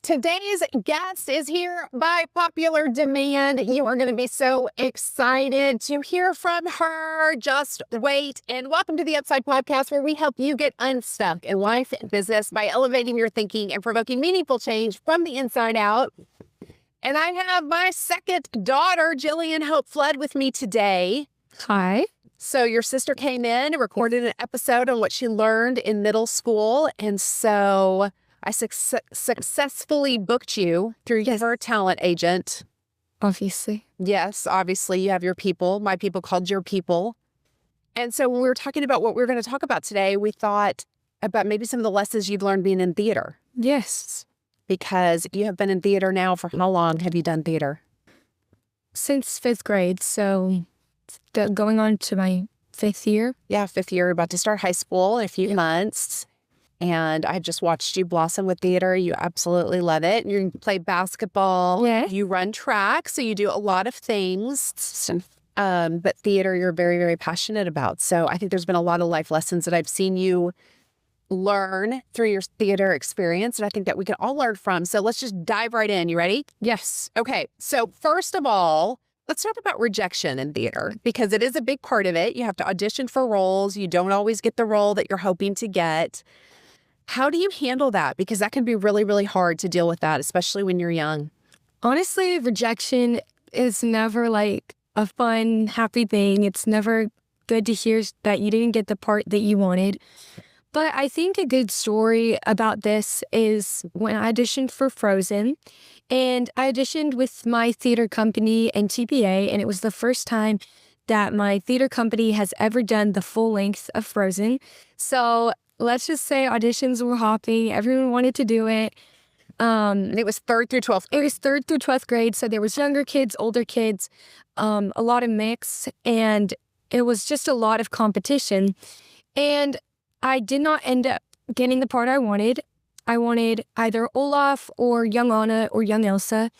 Today's guest is here by popular demand. You are going to be so excited to hear from her. Just wait. And welcome to TheUPside Podcast, where we help you get unstuck in life and business by elevating your thinking and provoking meaningful change from the inside out. And I have my second daughter, Jillian Flood, with me today. Hi. So your sister came in and recorded an episode on what she learned in middle school. And so I successfully booked you through your talent agent. Obviously. Yes, obviously you have your people. My people called your people. And so when we were talking about what we were going to talk about today, we thought about maybe some of the lessons you've learned being in theater. Yes. Because you have been in theater now for how long have you done theater? Since 5th grade, so going on to my 5th year. Yeah, 5th year, about to start high school in a few months. And I've just watched you blossom with theater. You absolutely love it. You play basketball. Yeah. You run track. So you do a lot of things. But theater, you're very, very passionate about. So I think there's been a lot of life lessons that I've seen you learn through your theater experience. And I think that we can all learn from. So let's just dive right in. You ready? Yes. Okay. So first of all, let's talk about rejection in theater, because it is a big part of it. You have to audition for roles. You don't always get the role that you're hoping to get. How do you handle that? Because that can be really, really hard to deal with that, especially when you're young. Honestly, rejection is never like a fun, happy thing. It's never good to hear that you didn't get the part that you wanted. But I think a good story about this is when I auditioned for Frozen, and I auditioned with my theater company and TPA, and it was the first time that my theater company has ever done the full length of Frozen. So let's just say auditions were hopping. Everyone wanted to do it. And it was 3rd through 12th grade. It was 3rd through 12th grade. So there was younger kids, older kids, a lot of mix. And it was just a lot of competition. And I did not end up getting the part I wanted. I wanted either Olaf or young Anna or young Elsa.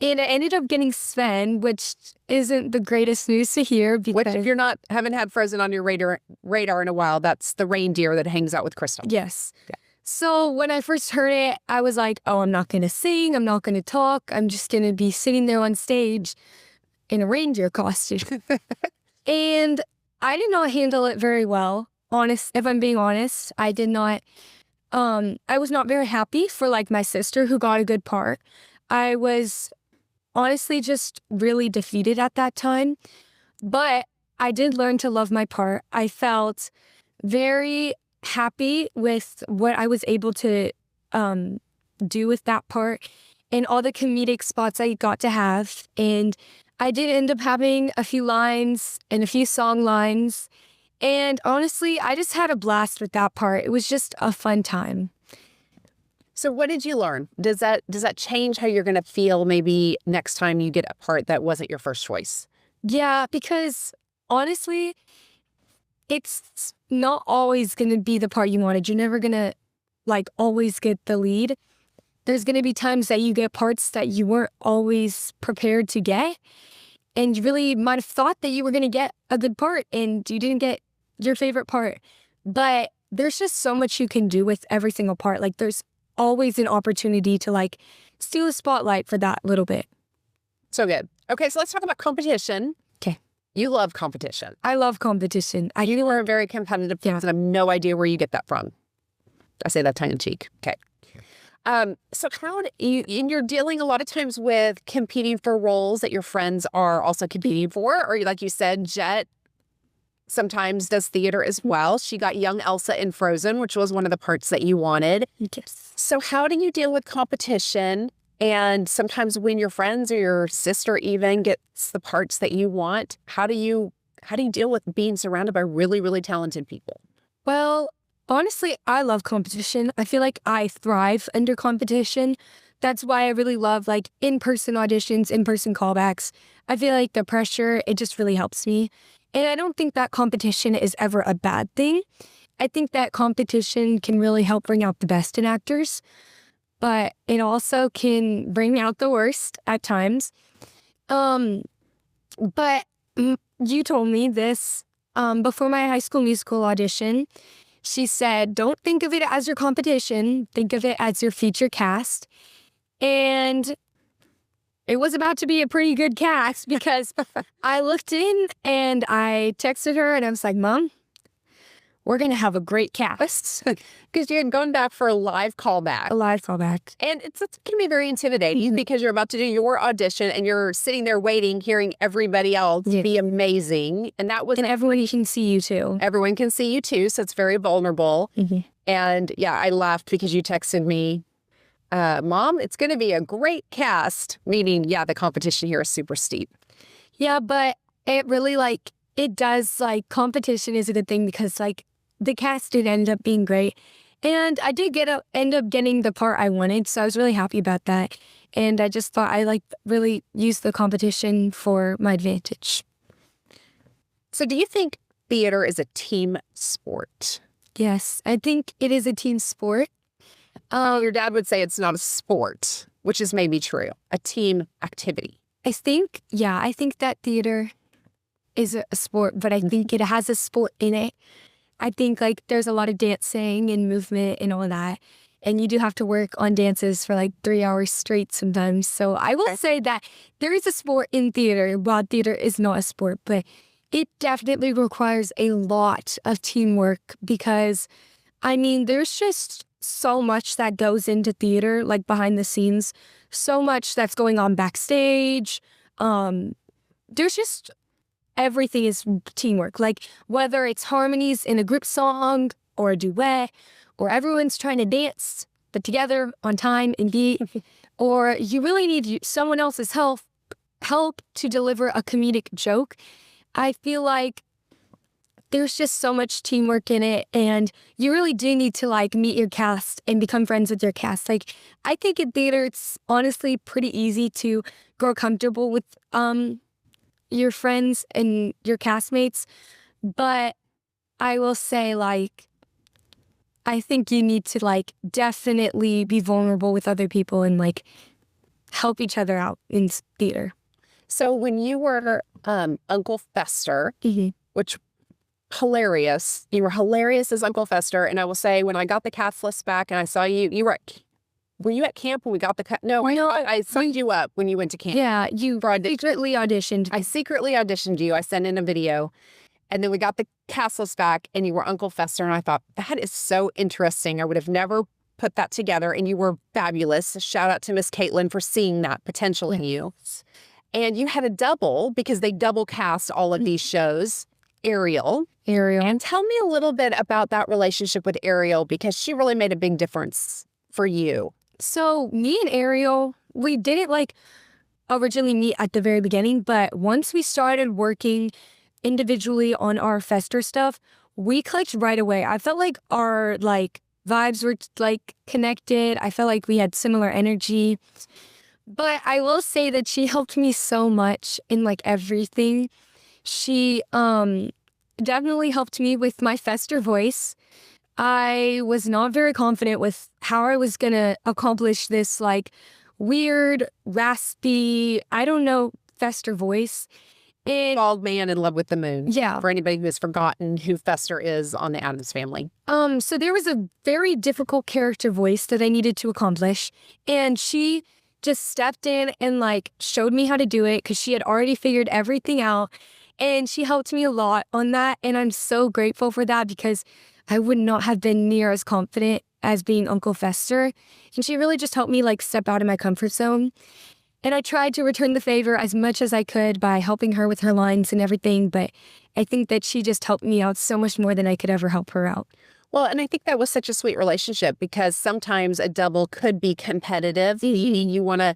And I ended up getting Sven, which isn't the greatest news to hear. Which, if you're haven't had Frozen on your radar in a while, that's the reindeer that hangs out with Crystal. Yes. Yeah. So when I first heard it, I was like, oh, I'm not going to sing. I'm not going to talk. I'm just going to be sitting there on stage in a reindeer costume. And I did not handle it very well. If I'm being honest, I did not. I was not very happy for like my sister who got a good part. I was honestly just really defeated at that time. But I did learn to love my part. I felt very happy with what I was able to do with that part and all the comedic spots I got to have. And I did end up having a few lines and a few song lines. And honestly, I just had a blast with that part. It was just a fun time. So what did you learn? Does that change how you're going to feel maybe next time you get a part that wasn't your first choice? Yeah, because honestly, it's not always going to be the part you wanted. You're never going to like always get the lead. There's going to be times that you get parts that you weren't always prepared to get. And you really might have thought that you were going to get a good part and you didn't get your favorite part. But there's just so much you can do with every single part. Like there's always an opportunity to like steal a spotlight for that little bit. So good. Okay, so let's talk about competition. Okay. You love competition. I love competition. You are a very competitive person. I have no idea where you get that from. I say that tongue in cheek. Okay. So how you're dealing a lot of times with competing for roles that your friends are also competing for, or like you said, Jet sometimes does theater as well. She got young Elsa in Frozen, which was one of the parts that you wanted. Yes. So how do you deal with competition? And sometimes when your friends or your sister even gets the parts that you want, how do you deal with being surrounded by really, really talented people? Well, honestly, I love competition. I feel like I thrive under competition. That's why I really love like in-person auditions, in-person callbacks. I feel like the pressure, it just really helps me. And I don't think that competition is ever a bad thing. I think that competition can really help bring out the best in actors, but it also can bring out the worst at times. But you told me this before my High School Musical audition. She said, don't think of it as your competition. Think of it as your future cast. And it was about to be a pretty good cast because I looked in and I texted her and I was like, Mom, we're going to have a great cast. Because you had gone back for a live callback. A live callback. And it's going to be very intimidating because you're about to do your audition and you're sitting there waiting, hearing everybody else be amazing. And everyone can see you too. Everyone can see you too. So it's very vulnerable. And yeah, I laughed because you texted me, Mom, it's going to be a great cast. Meaning, yeah, the competition here is super steep. Yeah, but it really it does competition is a good thing because the cast did end up being great. And I did end up getting the part I wanted. So I was really happy about that. And I just thought I really used the competition for my advantage. So do you think theater is a team sport? Yes, I think it is a team sport. Your dad would say it's not a sport, which is maybe true. A team activity. I think that theater is a sport, but I think it has a sport in it. I think there's a lot of dancing and movement and all that. And you do have to work on dances for 3 hours straight sometimes. So I will say that there is a sport in theater, while theater is not a sport, but it definitely requires a lot of teamwork because, there's just so much that goes into theater, behind the scenes, so much that's going on backstage. There's just everything is teamwork, whether it's harmonies in a group song or a duet, or everyone's trying to dance, but together on time and beat, or you really need someone else's help to deliver a comedic joke. I feel like there's just so much teamwork in it, and you really do need to meet your cast and become friends with your cast. I think in theater, it's honestly pretty easy to grow comfortable with your friends and your castmates, but I will say I think you need to definitely be vulnerable with other people and help each other out in theater. So when you were Uncle Fester, which hilarious, you were hilarious as Uncle Fester, and I will say when I got the cast list back and I saw you were you at camp when we got the No, I signed you up when you went to camp. Yeah, you secretly auditioned. I secretly auditioned you. I sent in a video. And then we got the cast list back and you were Uncle Fester. And I thought, that is so interesting. I would have never put that together. And you were fabulous. Shout out to Miss Caitlin for seeing that potential in you. And you had a double because they double cast all of these shows. Ariel. And tell me a little bit about that relationship with Ariel because she really made a big difference for you. So me and Ariel, we didn't originally meet at the very beginning, but once we started working individually on our Fester stuff, we clicked right away. I felt like our vibes were connected. I felt like we had similar energy. But I will say that she helped me so much in everything. She definitely helped me with my Fester voice. I was not very confident with how I was going to accomplish this weird, raspy, I don't know, Fester voice. Bald man in love with the moon. Yeah. For anybody who has forgotten who Fester is on the Addams Family. So there was a very difficult character voice that I needed to accomplish. And she just stepped in and showed me how to do it because she had already figured everything out. And she helped me a lot on that. And I'm so grateful for that because I would not have been near as confident as being Uncle Fester. And she really just helped me step out of my comfort zone. And I tried to return the favor as much as I could by helping her with her lines and everything. But I think that she just helped me out so much more than I could ever help her out. Well, and I think that was such a sweet relationship because sometimes a double could be competitive. You want to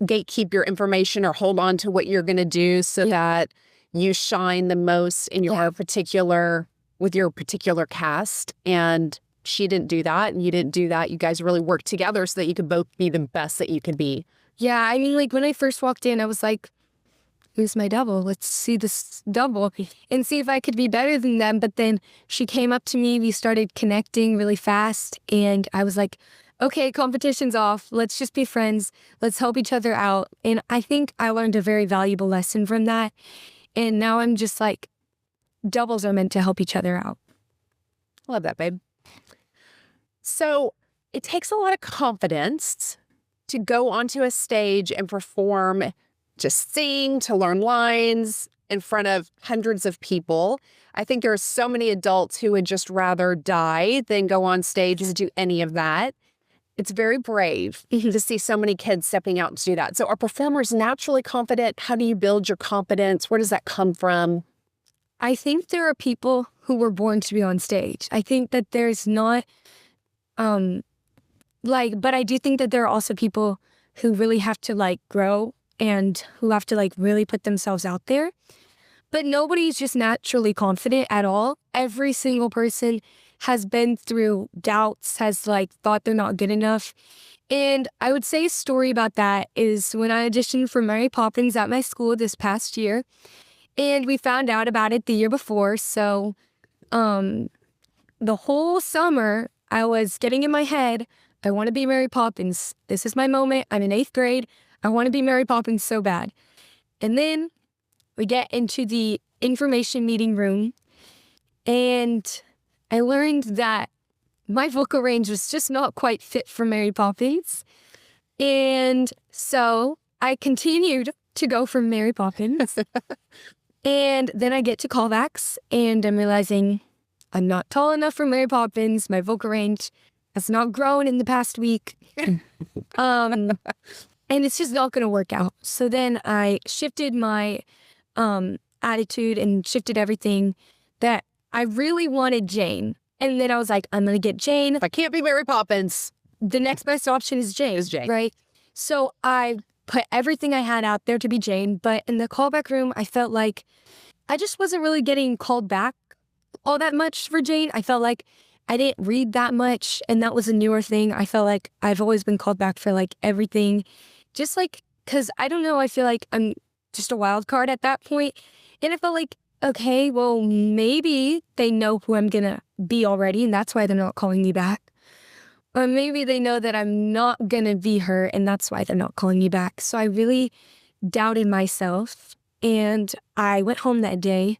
gatekeep your information or hold on to what you're going to do so that you shine the most in your with your particular cast. And she didn't do that and you didn't do that. You guys really worked together so that you could both be the best that you could be. Yeah, when I first walked in, I was like, who's my double? Let's see this double and see if I could be better than them. But then she came up to me, we started connecting really fast. And I was like, okay, competition's off. Let's just be friends. Let's help each other out. And I think I learned a very valuable lesson from that. And now I'm just doubles are meant to help each other out. I love that, babe. So it takes a lot of confidence to go onto a stage and perform, to sing, to learn lines in front of hundreds of people. I think there are so many adults who would just rather die than go on stage and do any of that. It's very brave to see so many kids stepping out to do that. So are performers naturally confident? How do you build your confidence? Where does that come from? I think there are people who were born to be on stage. I think that there's not, but I do think that there are also people who really have to like grow and who have to like really put themselves out there. But nobody's just naturally confident at all. Every single person has been through doubts, has like thought they're not good enough. And I would say a story about that is when I auditioned for Mary Poppins at my school this past year. And we found out about it the year before. So the whole summer I was getting in my head, I want to be Mary Poppins. This is my moment. I'm in 8th grade. I want to be Mary Poppins so bad. And then we get into the information meeting room and I learned that my vocal range was just not quite fit for Mary Poppins. And so I continued to go for Mary Poppins. And then I get to callbacks and I'm realizing I'm not tall enough for Mary Poppins. My vocal range has not grown in the past week. And it's just not going to work out. So then I shifted my attitude and shifted everything that I really wanted Jane. And then I was like, I'm going to get Jane. If I can't be Mary Poppins, the next best option is Jane. Right? So I put everything I had out there to be Jane. But in the callback room, I felt like I just wasn't really getting called back all that much for Jane. I felt like I didn't read that much. And that was a newer thing. I felt like I've always been called back for like everything. Just like, because I don't know, I feel like I'm just a wild card at that point. And I felt like, okay, well, maybe they know who I'm going to be already, and that's why they're not calling me back. Or maybe they know that I'm not going to be her, and that's why they're not calling me back. So I really doubted myself, and I went home that day,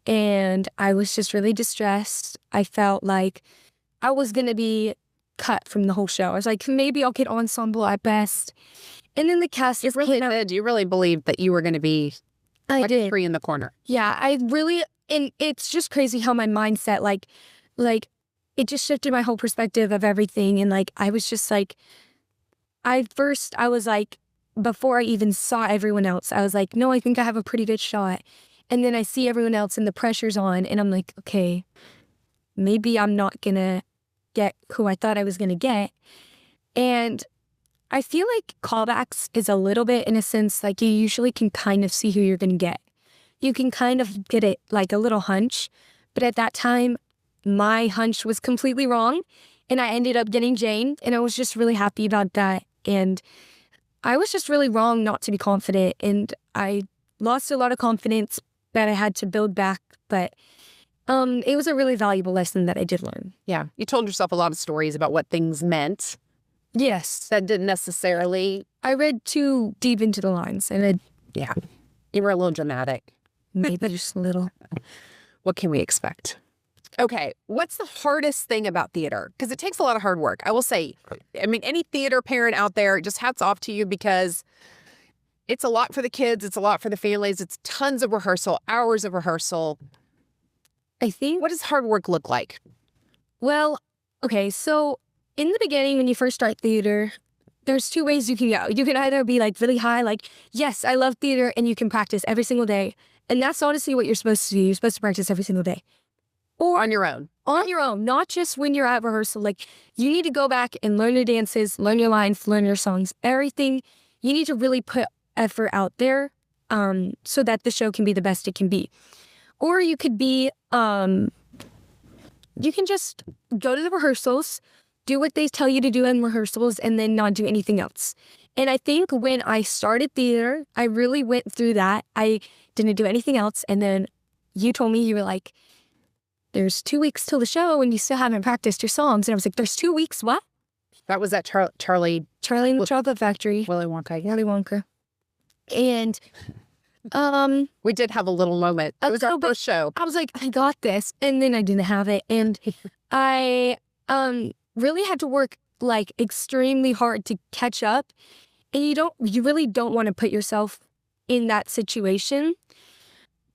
and I was just really distressed. I felt like I was going to be cut from the whole show. I was like, maybe I'll get ensemble at best. And then the cast... You really believed that you were going to be... I did. Tree in the corner. Yeah, I really, and it's just crazy how my mindset, like it just shifted my whole perspective of everything. And like, I was just like, I was like, before I even saw everyone else, I was like, no, I think I have a pretty good shot. And then I see everyone else and the pressure's on and I'm like, okay, maybe I'm not gonna get who I thought I was gonna get. And I feel like callbacks is a little bit, in a sense, like you usually can kind of see who you're going to get. You can kind of get it like a little hunch. But at that time, my hunch was completely wrong. And I ended up getting Jane. And I was just really happy about that. And I was just really wrong not to be confident. And I lost a lot of confidence that I had to build back. But it was a really valuable lesson that I did learn. Yeah. You told yourself a lot of stories about what things meant. Yes. That didn't necessarily... I read too deep into the lines. And yeah. You were a little dramatic. Maybe just a little. What can we expect? Okay. What's the hardest thing about theater? Because it takes a lot of hard work. I will say, I mean, any theater parent out there, just hats off to you because it's a lot for the kids. It's a lot for the families. It's tons of rehearsal, hours of rehearsal. I think... What does hard work look like? Well, okay, so... in the beginning, when you first start theater, there's two ways you can go. You can either be like really high, like, yes, I love theater, and you can practice every single day. And that's honestly what you're supposed to do. You're supposed to practice every single day. Or on your own. On your own, not just when you're at rehearsal. Like, you need to go back and learn your dances, learn your lines, learn your songs, everything. You need to really put effort out there so that the show can be the best it can be. Or you could be, you can just go to the rehearsals, do what they tell you to do in rehearsals, and then not do anything else. And I think when I started theater, I really went through that. I didn't do anything else. And then you told me, you were like, there's 2 weeks till the show and you still haven't practiced your songs. And I was like, there's 2 weeks? What? That was at Charlie in the Chocolate Factory. Willy Wonka. Willy Wonka. And we did have a little moment. It was our first show. I was like, I got this. And then I didn't have it. And I really had to work like extremely hard to catch up. And you really don't want to put yourself in that situation.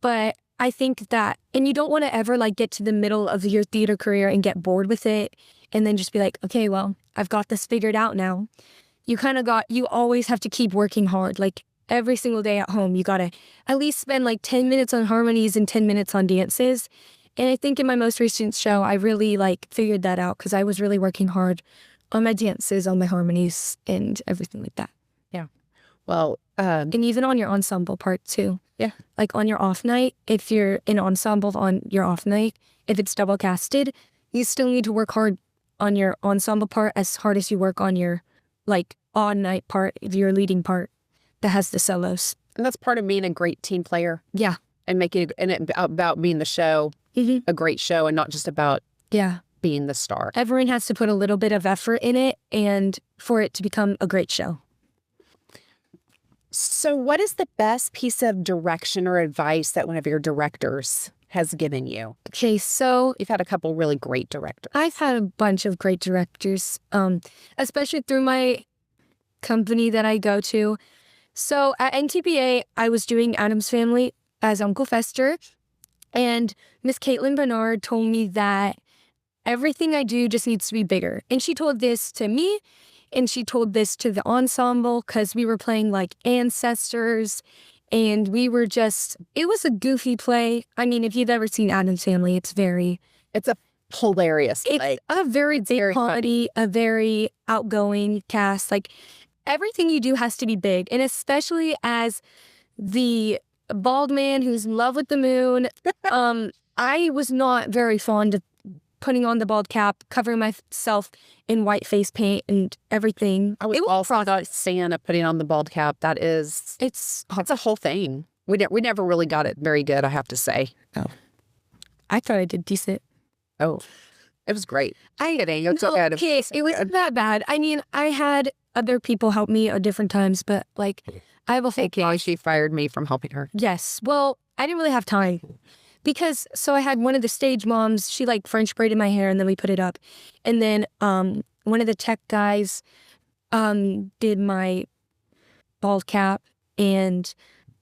But I think that, and you don't want to ever like get to the middle of your theater career and get bored with it and then just be like, okay, well, I've got this figured out now. You always have to keep working hard. Like every single day at home, you got to at least spend like 10 minutes on harmonies and 10 minutes on dances. And I think in my most recent show, I really like figured that out because I was really working hard on my dances, on my harmonies and everything like that. Yeah. Well, and even on your ensemble part too. Yeah. Like on your off night, if you're in ensemble on your off night, if it's double casted, you still need to work hard on your ensemble part as hard as you work on your like on night part, your leading part that has the solos. And that's part of being a great team player. Yeah. And making it about being the show, a great show, and not just about being the star. Everyone has to put a little bit of effort in it and for it to become a great show. So what is the best piece of direction or advice that one of your directors has given you? Okay, so You've had a couple really great directors. I've had a bunch of great directors, especially through my company that I go to. So at NTPA, I was doing Addams Family as Uncle Fester, and Miss Caitlin Bernard told me that everything I do just needs to be bigger. And she told this to me, and she told this to the ensemble because we were playing like ancestors, and we were it was a goofy play. I mean, if you've ever seen Addams Family, it's a hilarious play. It's a very big comedy, a very outgoing cast. Like everything you do has to be big, and especially as the bald man who's in love with the moon. I was not very fond of putting on the bald cap, covering myself in white face paint and everything. I was also not a fan of putting on the bald cap. It's a whole thing. We never really got it very good, I have to say. Oh, I thought I did decent. Oh, it was great. It wasn't that bad. I mean, I had other people help me at different times, but like I have a whole case. She fired me from helping her. Yes. Well, I didn't really have time. Because, so I had one of the stage moms, she like French braided my hair and then we put it up. And then one of the tech guys did my bald cap, and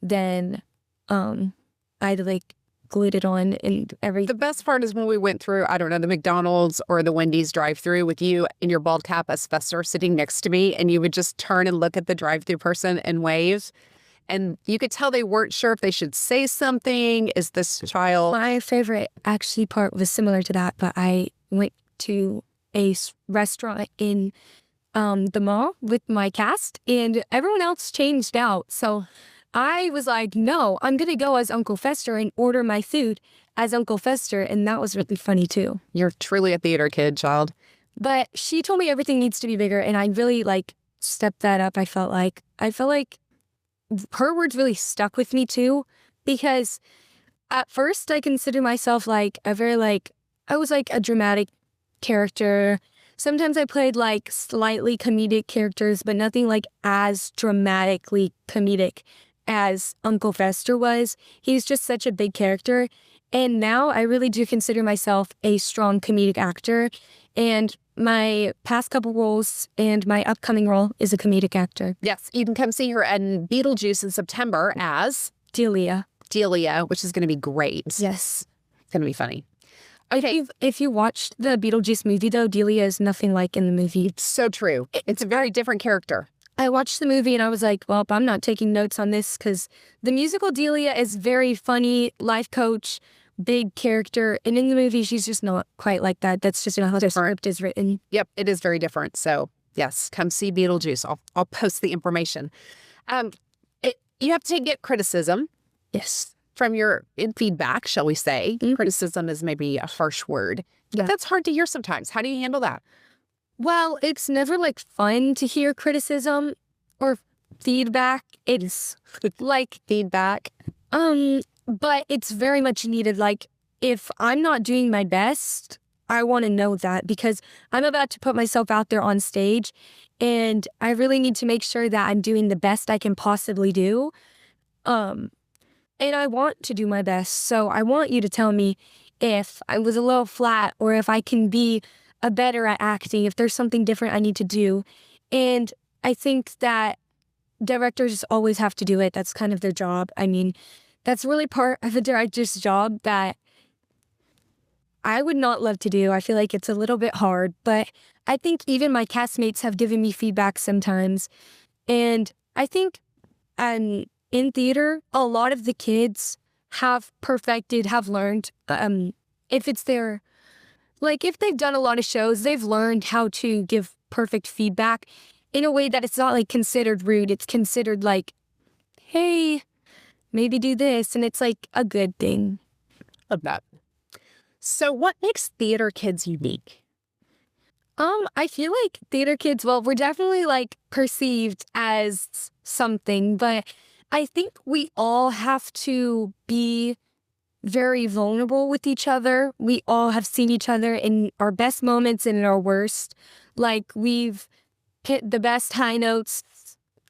then I like glued it on and everything. The best part is when we went through, I don't know, the McDonald's or the Wendy's drive-thru with you in your bald cap as Fester sitting next to me, and you would just turn and look at the drive-thru person and wave. And you could tell they weren't sure if they should say something. Is this child? My favorite actually part was similar to that, but I went to a restaurant in the mall with my cast, and everyone else changed out. So I was like, no, I'm going to go as Uncle Fester and order my food as Uncle Fester. And that was really funny too. You're truly a theater kid, child. But she told me everything needs to be bigger, and I really like stepped that up. I felt like her words really stuck with me too, because at first I considered myself like I was like a dramatic character. Sometimes I played like slightly comedic characters, but nothing like as dramatically comedic as Uncle Fester was. He's just such a big character. And now I really do consider myself a strong comedic actor. And my past couple roles and my upcoming role is a comedic actor. Yes, you can come see her in Beetlejuice in September as Delia, which is going to be great. Yes. It's going to be funny. Okay. If you watched the Beetlejuice movie, though, Delia is nothing like in the movie. It's so true. It's a very different character. I watched the movie and I was like, well, I'm not taking notes on this because the musical Delia is very funny, life coach, big character. And in the movie, she's just not quite like that. That's just how the script is written. Yep, it is very different. So, yes, come see Beetlejuice. I'll post the information. You have to get criticism. Yes. From your feedback, shall we say. Mm-hmm. Criticism is maybe a harsh word. Yeah. But that's hard to hear sometimes. How do you handle that? Well, it's never like fun to hear criticism or feedback. It's like feedback. But it's very much needed. Like if I'm not doing my best, I want to know that because I'm about to put myself out there on stage and I really need to make sure that I'm doing the best I can possibly do. And I want to do my best. So I want you to tell me if I was a little flat or if I can be better at acting, if there's something different I need to do. And I think that directors always have to do it. That's kind of their job. I mean, that's really part of a director's job that I would not love to do. I feel like it's a little bit hard, but I think even my castmates have given me feedback sometimes. And I think in theater, a lot of the kids have learned, if it's their, like if they've done a lot of shows, they've learned how to give perfect feedback in a way that it's not like considered rude. It's considered like, hey, maybe do this. And it's like a good thing. Love that. So what makes theater kids unique? I feel like theater kids, well, we're definitely like perceived as something, but I think we all have to be very vulnerable with each other. We all have seen each other in our best moments and in our worst. Like we've hit the best high notes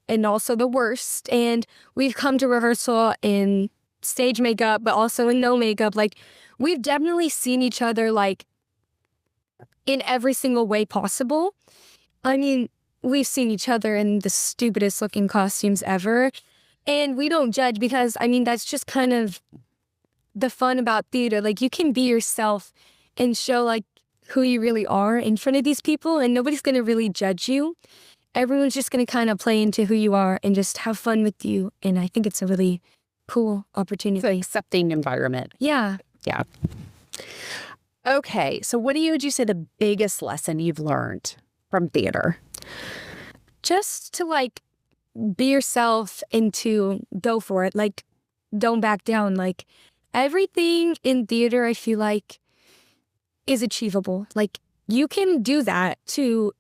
and also the worst. And we've come to rehearsal in stage makeup, but also in no makeup. Like we've definitely seen each other like in every single way possible. I mean, we've seen each other in the stupidest looking costumes ever. And we don't judge because, I mean, that's just kind of the fun about theater. Like you can be yourself and show like who you really are in front of these people and nobody's going to really judge you. Everyone's just going to kind of play into who you are and just have fun with you. And I think it's a really cool opportunity. It's an accepting environment. Yeah. Yeah. Okay. So what would you say the biggest lesson you've learned from theater? Just to like be yourself and to go for it. Like don't back down. Like everything in theater, I feel like is achievable. Like you can do that too.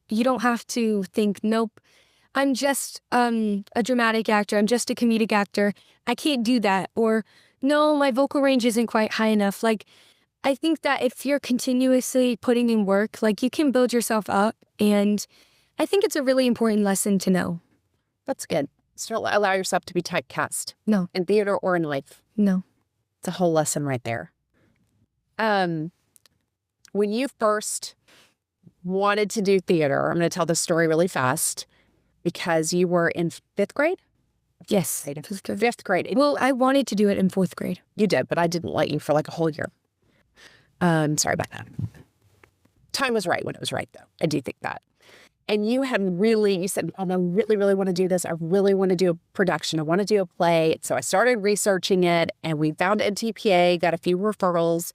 You don't have to think, nope, I'm just a dramatic actor. I'm just a comedic actor. I can't do that. Or no, my vocal range isn't quite high enough. Like I think that if you're continuously putting in work, like you can build yourself up. And I think it's a really important lesson to know. That's good. Don't allow yourself to be typecast. No. In theater or in life. No. It's a whole lesson right there. When you first wanted to do theater, I'm going to tell this story really fast because you were in fifth grade? Yes. Fifth grade. Well, I wanted to do it in fourth grade. You did, but I didn't let you for like a whole year. Sorry about that. Time was right when it was right, though. I do think that. And you said, oh, I really, really want to do this. I really want to do a production. I want to do a play. So I started researching it and we found NTPA, got a few referrals,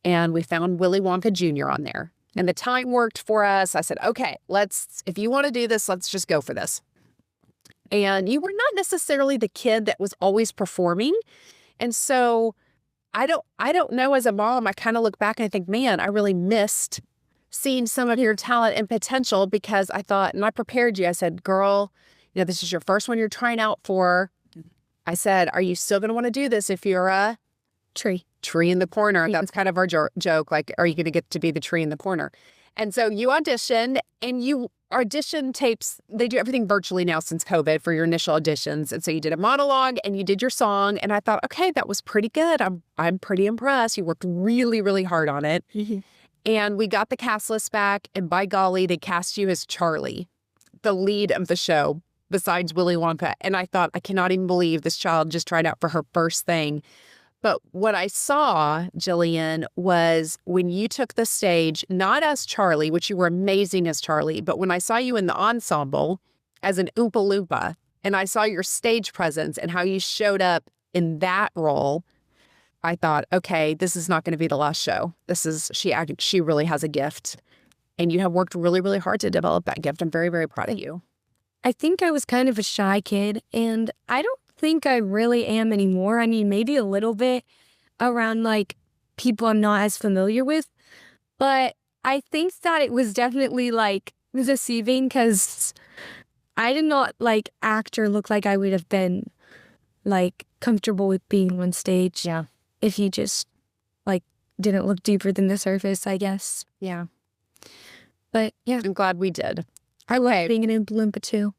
and we found Willy Wonka Jr. on there. And the time worked for us. I said, okay, if you want to do this, let's just go for this. And you were not necessarily the kid that was always performing. And so I don't know, as a mom, I kind of look back and I think, man, I really missed seeing some of your talent and potential because I thought, and I prepared you. I said, girl, this is your first one you're trying out for. I said, are you still going to want to do this if you're a tree in the corner? Yeah. That's kind of our joke. Like, are you going to get to be the tree in the corner? And so you auditioned, and you audition tapes. They do everything virtually now since COVID for your initial auditions. And so you did a monologue and you did your song. And I thought, okay, that was pretty good. I'm pretty impressed. You worked really, really hard on it. Mm-hmm. And we got the cast list back, and by golly, they cast you as Charlie, the lead of the show, besides Willy Wonka. And I thought, I cannot even believe this child just tried out for her first thing. But what I saw, Jillian, was when you took the stage, not as Charlie, which you were amazing as Charlie, but when I saw you in the ensemble as an Oompa Loompa, and I saw your stage presence and how you showed up in that role, I thought, okay, this is not going to be the last show. She really has a gift. And you have worked really, really hard to develop that gift. I'm very, very proud of you. I think I was kind of a shy kid, and I don't think I really am anymore. I mean, maybe a little bit around like people I'm not as familiar with. But I think that it was definitely like deceiving because I did not like act or look like I would have been like comfortable with being on stage. Yeah. If you just like didn't look deeper than the surface, I guess. Yeah. But yeah. I'm glad we did. I love being an Oompa Loompa too.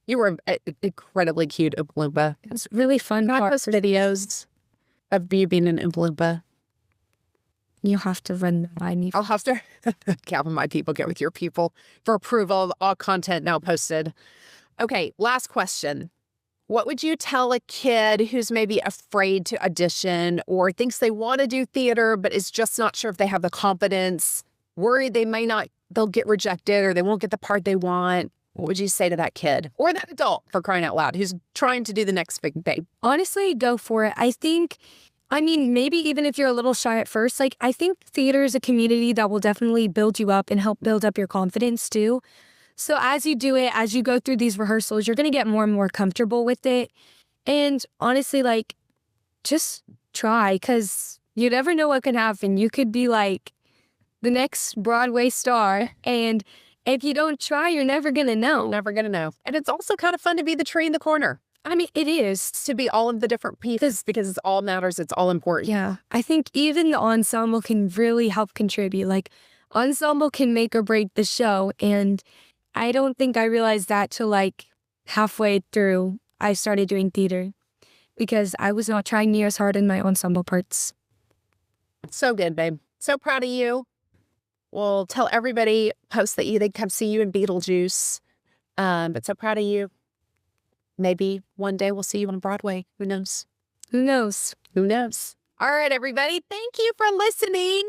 You were an incredibly cute Oompa Loompa. It's really fun. I post videos of you being an Oompa Loompa. You have to run that by me. I'll have to Calvin, my people, get with your people for approval. All content now posted. Okay, last question. What would you tell a kid who's maybe afraid to audition or thinks they want to do theater, but is just not sure if they have the confidence, worried they'll get rejected or they won't get the part they want? What would you say to that kid or that adult, for crying out loud, who's trying to do the next big thing? Honestly, go for it. Maybe even if you're a little shy at first, I think theater is a community that will definitely build you up and help build up your confidence too. So as you do it, as you go through these rehearsals, you're going to get more and more comfortable with it. And honestly, just try, because you never know what can happen. You could be the next Broadway star, and if you don't try, you're never going to know. Never going to know. And it's also kind of fun to be the tree in the corner. It is. To be all of the different pieces because it all matters. It's all important. Yeah. I think even the ensemble can really help contribute. Ensemble can make or break the show. And I don't think I realized that till halfway through I started doing theater, because I was not trying near as hard in my ensemble parts. So good, babe. So proud of you. We'll tell everybody, post that they come see you in Beetlejuice. But so proud of you. Maybe one day we'll see you on Broadway. Who knows? Who knows? Who knows? All right, everybody. Thank you for listening.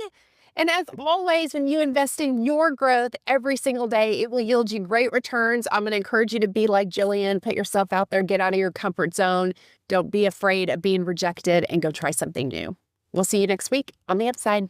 And as always, when you invest in your growth every single day, it will yield you great returns. I'm going to encourage you to be like Jillian. Put yourself out there. Get out of your comfort zone. Don't be afraid of being rejected and go try something new. We'll see you next week on The Upside.